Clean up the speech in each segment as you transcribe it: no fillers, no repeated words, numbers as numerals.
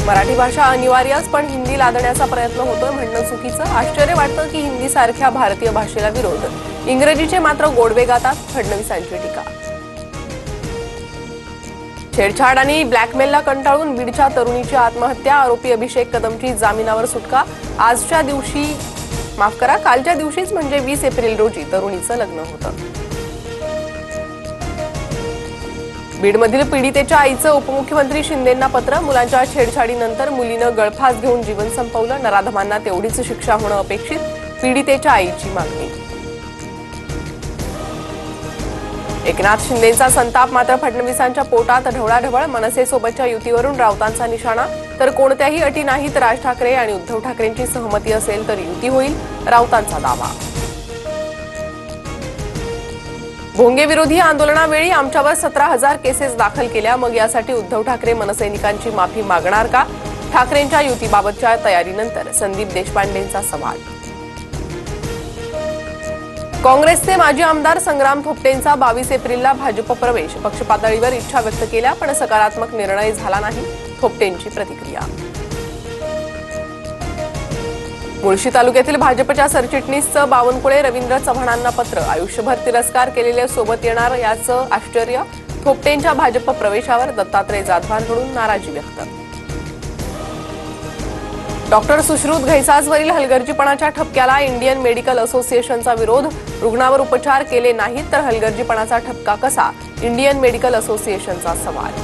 मराठी भाषा अनिवार्यच, पण हिंदी लादण्याचा प्रयत्न होतोय म्हणणं चुकीचं। आश्चर्य वाटतं की हिंदी सारख्या भारतीय भाषेला विरोध। इंग्रजीचे मात्र गोडवे गातात, फडणवीसांची टीका। छेडछाड आणि ब्लॅकमेलला कंटाळून बीडच्या तरुणीची आत्महत्या। आरोपी अभिषेक कदमची जामिनावर सुटका। कालच्या दिवशीच म्हणजे 20 एप्रिल रोजी तरुणीचं लग्न होतं। बीडमधील पीडितेच्या आईचं उपमुख्यमंत्री शिंदेंना पत्र। मुलांच्या छेडछाडीनंतर मुलीनं गळफास घेऊन जीवन संपवलं। नराधमांना तेवढीच शिक्षा होणं अपेक्षित, पीडितेच्या आईची मागणी। एकनाथ शिंदेंचा संताप, मात्र फडणवीसांच्या पोटात ढवळाढवळ। मनसेसोबतच्या युतीवरून राऊतांचा निशाणा, तर कोणत्याही अटी नाहीत। राज ठाकरे आणि उद्धव ठाकरेंची सहमती असेल तर युती होईल, राऊतांचा दावा। भोंगे विरोधी आंदोलनावेळी आमच्यावर 17,000 केसेस दाखल केल्या, मग यासाठी उद्धव ठाकरे मनसैनिकांची माफी मागणार का? ठाकरेंच्या युतीबाबतच्या तयारीनंतर संदीप देशपांडेंचा सवाल। काँग्रेसचे माजी आमदार संग्राम थोपटेंचा 22 एप्रिलला भाजप प्रवेश। पक्षपातळीवर इच्छा व्यक्त केल्या, पण सकारात्मक निर्णय झाला नाही, थोपटेंची प्रतिक्रिया। मुळशी तालुक्यातील भाजपच्या सरचिटणीसचं बावनकुळे रवींद्र चव्हाणांना पत्र। आयुष्यभर तिरस्कार केलेल्या सोबत येणार याचं आश्चर्य। थोपटेंच्या भाजप प्रवेशावर दत्तात्रय जाधवांकडून नाराजी व्यक्त। डॉक्टर सुश्रुत घैसासवरील हलगर्जीपणाच्या ठपक्याला इंडियन मेडिकल असोसिएशनचा विरोध। रुग्णावर उपचार केले नाहीत तर हलगर्जीपणाचा ठपका कसा? इंडियन मेडिकल असोसिएशनचा सवाल।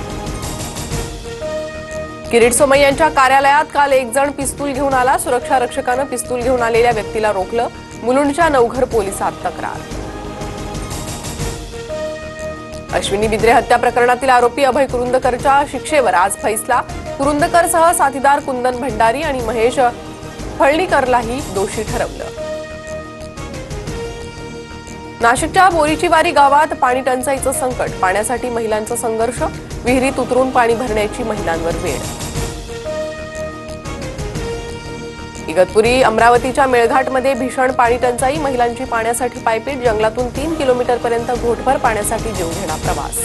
किरीट सोमय्या यांच्या कार्यालयात काल एक जण पिस्तूल घेऊन आला। सुरक्षा रक्षकानं पिस्तूल घेऊन आलेल्या व्यक्तीला रोखलं। मुलुंडच्या नवघर पोलिसात तक्रार। अश्विनी बिद्रे हत्या प्रकरणातील आरोपी अभय कुरुंदकरच्या शिक्षेवर आज फैसला। कुरुंदकरसह साथीदार कुंदन भंडारी आणि महेश फळणीकरलाही दोषी ठरवलं। नाशिकच्या बोरीचीवारी गावात पाणी टंचाईचं संकट। पाण्यासाठी महिलांचा संघर्ष। विहिरीत उतरून पाणी भरण्याची महिलांवर वेळ। इगतपुरी अमरावतीच्या मेळघाटमध्ये भीषण पाणी टंचाई। महिलांची पाण्यासाठी पायपीट। जंगलातून 3 किलोमीटरपर्यंत घोटभर पाण्यासाठी जीवघेणा प्रवास।